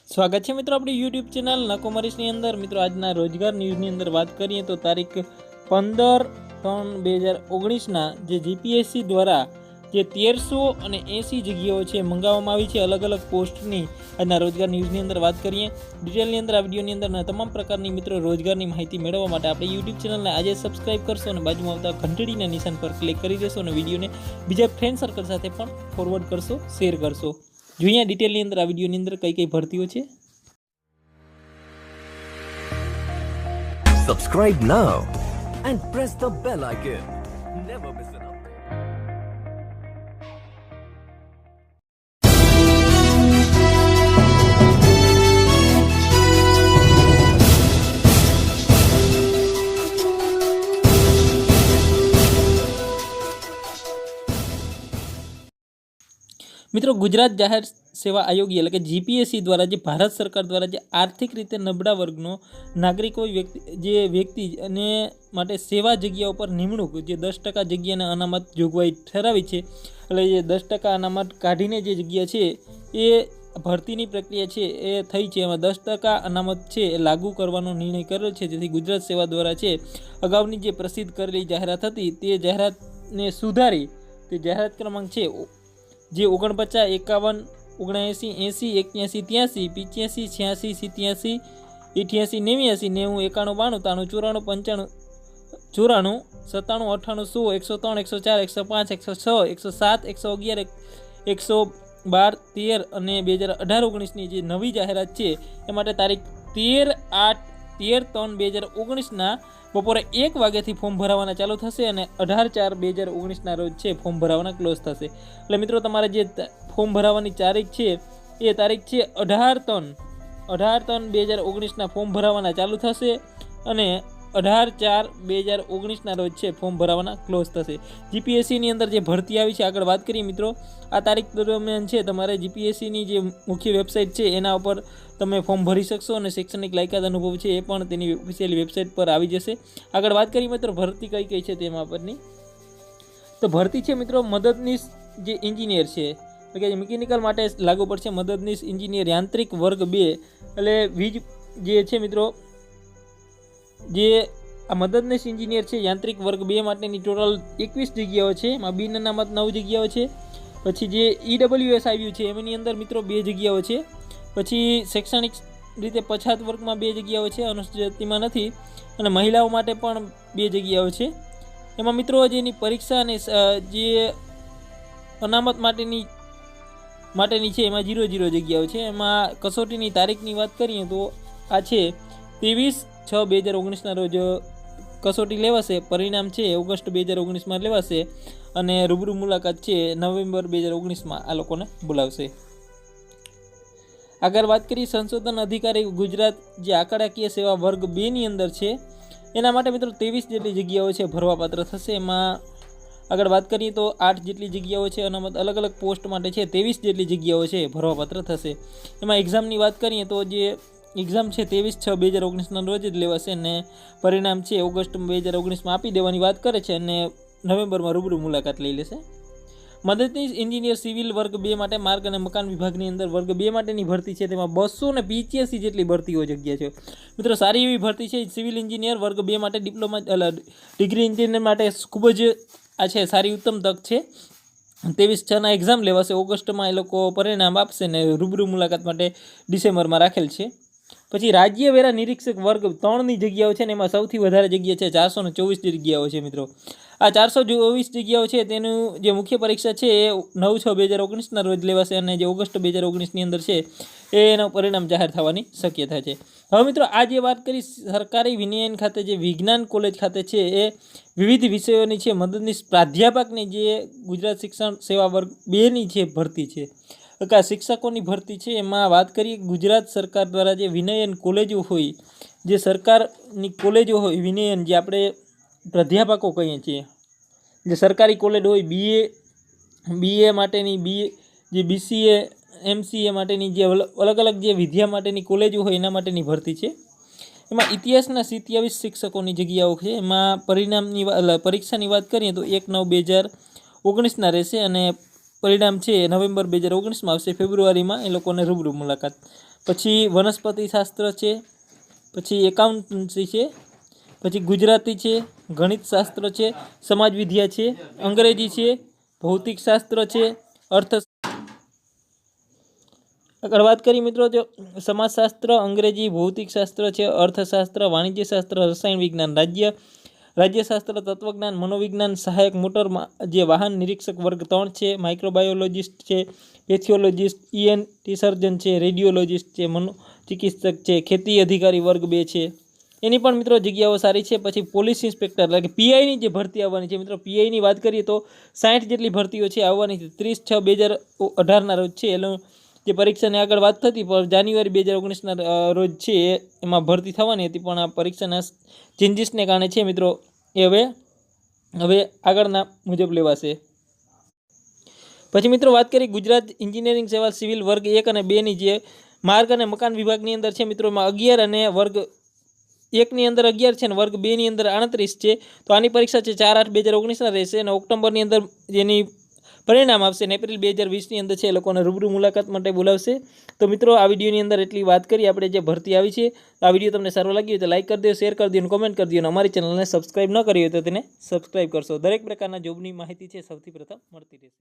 સ્વાગત છે મિત્રો આપણી યુટ્યુબ ચેનલ નકોમરીશની અંદર। મિત્રો આજના રોજગાર ન્યૂઝની અંદર વાત કરીએ તો તારીખ 15/3/2019ના જે જીપીએસસી દ્વારા જે 1380 જગ્યાઓ છે મંગાવવામાં આવી છે અલગ અલગ પોસ્ટની। આજના રોજગાર ન્યૂઝની અંદર વાત કરીએ ડિટેલની અંદર આ વિડીયોની અંદર તમામ પ્રકારની મિત્રો રોજગારની માહિતી મેળવવા માટે આપણે યુટ્યુબ ચેનલને આજે સબસ્ક્રાઇબ કરશો અને બાજુમાં આવતા ઘંટડીના નિશાન પર ક્લિક કરી દેશો અને વિડીયોને બીજા ફ્રેન્ડ સર્કલ સાથે પણ ફોરવર્ડ કરશો, શેર કરશો। જોઈએ ડિટેલની અંદર આ વિડીયોની અંદર કઈ ભરતીઓ છે। Subscribe now and press the bell icon. Never miss an update. મિત્રો ગુજરાત જાહેર સેવા આયોગ એટલે કે જીપીએસસી દ્વારા જે ભારત સરકાર દ્વારા જે આર્થિક રીતે નબળા વર્ગનો નાગરિકો વ્યક્તિ અને માટે સેવા જગ્યાઓ પર નિમણૂક જે 10% જગ્યાને અનામત જોગવાઈ ઠરાવી છે। એટલે જે 10% અનામત કાઢીને જે જગ્યા છે એ ભરતીની પ્રક્રિયા છે એ થઈ છે। એમાં 10% અનામત છે એ લાગુ કરવાનો નિર્ણય કર્યો છે, જેથી ગુજરાત સેવા દ્વારા છે અગાઉની જે પ્રસિદ્ધ કરેલી જાહેરાત હતી તે જાહેરાતને સુધારી તે જાહેરાત ક્રમાંક છે જે 49, 51, 79, 80, 81, 83, 85, 86, 87, 88, 89, 90, 91, 93, 94, 95, 97, 98, 100, 103, 104, 105, 107, 111, 112, 13 અને 2018-19ની જે નવી જાહેરાત છે એ માટે તારીખ 13/3/2019ના બપોરે 1 વાગ્યાથી ફોર્મ ભરાવાના ચાલુ થશે અને 18/4/2019ના રોજ છે ફોર્મ ભરાવાના ક્લોઝ થશે। એટલે મિત્રો તમારે જે ફોર્મ ભરાવાની તારીખ છે એ તારીખ છે 18/3/2019ના ફોર્મ ભરાવાના ચાલુ થશે અને 18/4/2019ના રોજ છે ફોર્મ ભરાવાના ક્લોઝ થશે। જીપીએસસીની અંદર જે ભરતી આવી છે આગળ વાત કરીએ મિત્રો, આ તારીખ દરમિયાન છે તમારે જીપીએસસીની જે મુખ્ય વેબસાઇટ છે એના ઉપર તમે ફોર્મ ભરી શકશો અને શૈક્ષણિક લાયકાત અનુભવ છે એ પણ તેની ઓફિશિયલ વેબસાઇટ પર આવી જશે। આગળ વાત કરીએ મિત્રો ભરતી કઈ છે તેમાં પરની, તો ભરતી છે મિત્રો મદદનીશ જે એન્જિનિયર છે એટલે કે મિકેનિકલ માટે લાગુ પડશે મદદનીશ એન્જિનિયર યાંત્રિક વર્ગ 2 એટલે વીજ જે છે મિત્રો જે આ મદદનીશ એન્જિનિયર છે યાંત્રિક વર્ગ 2 માટેની ટોટલ 21 જગ્યાઓ છે। એમાં બિન અનામત 9 જગ્યાઓ છે। પછી જે ઈડબ્લ્યુએસ આવ્યું છે એમની અંદર મિત્રો 2 જગ્યાઓ છે। પછી શૈક્ષણિક રીતે પછાત વર્ગમાં 2 જગ્યાઓ છે, અનુસૂચિત જાતિમાં નથી, અને મહિલાઓ માટે પણ 2 જગ્યાઓ છે। એમાં મિત્રો જેની પરીક્ષા અને જે અનામત માટેની છે એમાં 0 જગ્યાઓ છે। એમાં કસોટીની તારીખની વાત કરીએ તો આ છે 23/6/2019ના રોજ કસોટી લેવાશે, પરિણામ છે ઓગસ્ટ 2019માં લેવાશે અને રૂબરૂ મુલાકાત છે નવેમ્બર 2019માં આ લોકોને બોલાવશે। આગળ વાત કરીએ સંશોધન અધિકારી ગુજરાત જે આંકડાકીય સેવા વર્ગ 2ની અંદર છે એના માટે મિત્રો 23 જેટલી જગ્યાઓ છે ભરવાપાત્ર થશે। એમાં આગળ વાત કરીએ તો 8 જેટલી જગ્યાઓ છે અનામત અલગ અલગ પોસ્ટ માટે છે, 23 જેટલી જગ્યાઓ છે ભરવાપાત્ર થશે। એમાં એક્ઝામની વાત કરીએ તો જે એક્ઝામ છે 23/6/2019ના રોજ જ લેવાશે અને પરિણામ છે ઓગસ્ટ 2019માં આપી દેવાની વાત કરે છે અને નવેમ્બરમાં રૂબરૂ મુલાકાત લઈ લેશે। મદદનીશ એન્જિનિયર સિવિલ વર્ગ 2 માટે માર્ગ અને મકાન વિભાગની અંદર વર્ગ 2 માટેની ભરતી છે, તેમાં 285 જેટલી ભરતીઓ જગ્યા છે। મિત્રો સારી એવી ભરતી છે। સિવિલ એન્જિનિયર વર્ગ 2 માટે ડિપ્લોમા ડિગ્રી એન્જિનિયર માટે ખૂબ જ આ છે સારી ઉત્તમ તક છે। 23/6ના એક્ઝામ લેવાશે, ઓગસ્ટમાં એ લોકો પરિણામ આપશે ને રૂબરૂ મુલાકાત માટે ડિસેમ્બરમાં રાખેલ છે। પછી રાજ્ય વેરા નિરીક્ષક વર્ગ 3ની જગ્યાઓ છે ને એમાં સૌથી વધારે જગ્યા છે 424 જગ્યાઓ છે મિત્રો। આ 424 જગ્યાઓ છે તેનું જે મુખ્ય પરીક્ષા છે એ 9/6/2019ના રોજ લેવાશે અને જે ઓગસ્ટ 2019ની અંદર છે એનું પરિણામ જાહેર થવાની શક્યતા છે। હવે મિત્રો આ જે વાત કરી સરકારી વિનયન ખાતે જે વિજ્ઞાન કોલેજ ખાતે છે એ વિવિધ વિષયોની છે મદદનીશ પ્રાધ્યાપકની જે ગુજરાત શિક્ષણ સેવા વર્ગ 2ની છે ભરતી છે, શિક્ષકોની ભરતી છે। એમાં વાત કરીએ ગુજરાત સરકાર દ્વારા જે વિનયન કોલેજો હોય, જે સરકારની કોલેજો હોય વિનયન જે આપણે પ્રાધ્યાપકો કહીએ છીએ, જે સરકારી કોલેજ હોય બીએ માટેની જે બીસીએ એમસીએ માટેની જે અલગ અલગ જે વિદ્યા માટેની કોલેજો હોય એના માટેની ભરતી છે। એમાં ઇતિહાસના 27 શિક્ષકોની જગ્યાઓ છે। એમાં પરિણામની પરીક્ષાની વાત કરીએ તો 1/9/2019ના રહેશે અને પરિણામ છે નવેમ્બર 2019માં આવશે, ફેબ્રુઆરીમાં એ લોકોને રૂબરૂ મુલાકાત પછી વનસ્પતિ શાસ્ત્ર છે, પછી એકાઉન્ટન્સી છે, પછી ગુજરાતી છે, ગણિત શાસ્ત્ર છે, સમાજ વિદ્યા છે, અંગ્રેજી છે, ભૌતિક શાસ્ત્ર છે, આગળ વાત કરીએ મિત્રો તો સમાજશાસ્ત્ર, અંગ્રેજી, ભૌતિક શાસ્ત્ર છે, અર્થશાસ્ત્ર, વાણિજ્ય શાસ્ત્ર, રસાયણ વિજ્ઞાન, રાજ્યશાસ્ત્ર, તત્વજ્ઞાન, મનોવિજ્ઞાન, સહાયક મોટર જે વાહન નિરીક્ષક વર્ગ 3 છે, માઇક્રોબાયોલોજિસ્ટ છે, પેથિયોલોજિસ્ટ, ENT સર્જન છે, રેડિયોલોજિસ્ટ છે, મનોચિકિત્સક છે, ખેતી અધિકારી વર્ગ 2 છે. એની પણ મિત્રો જગ્યાઓ સારી છે. પછી પોલીસ ઇન્સ્પેક્ટર એટલે કે પીઆઈની જે ભરતી આવવાની છે મિત્રો, પીઆઈની વાત કરીએ તો 60 જેટલી ભરતીઓ છે આવવાની છે. 30/6/2018 રોજ છે એનું જે પરીક્ષાની આગળ વાત થતી, પણ જાન્યુઆરી 2019 રોજ છે એમાં ભરતી થવાની હતી, પણ આ પરીક્ષાના ચેન્જીસને કારણે છે મિત્રો એ હવે આગળના મુજબ લેવાશે. પછી મિત્રો વાત કરીએ ગુજરાત એન્જિનિયરિંગ સેવા સિવિલ વર્ગ 1 અને 2ની જે માર્ગ અને મકાન વિભાગની અંદર છે મિત્રો, એમાં 11 અને વર્ગ 1ની અંદર 11 છે અને વર્ગ 2ની અંદર 38 છે. તો આની પરીક્ષા છે 4/8/2019 રહેશે અને ઓક્ટોબરની અંદર જેની પરિણામ આવશે અને એપ્રિલ 2020ની અંદર છે એ લોકોને રૂબરૂ મુલાકાત માટે બોલાવશે. તો મિત્રો આ વિડીયોની અંદર એટલી વાત કરી આપણે જે ભરતી આવી છે. તો આ વિડીયો તમને સારો લાગ્યો હોય તો લાઈક કરી દો, શેર કરી દો અને કોમેન્ટ કરી દો અને અમારી ચેનલને સબસ્ક્રાઈબ ન કરી હોય તો તેને સબસ્ક્રાઈબ કરશો. દરેક પ્રકારના જોબની માહિતી છે સૌથી પ્રથમ મળતી રહેશે.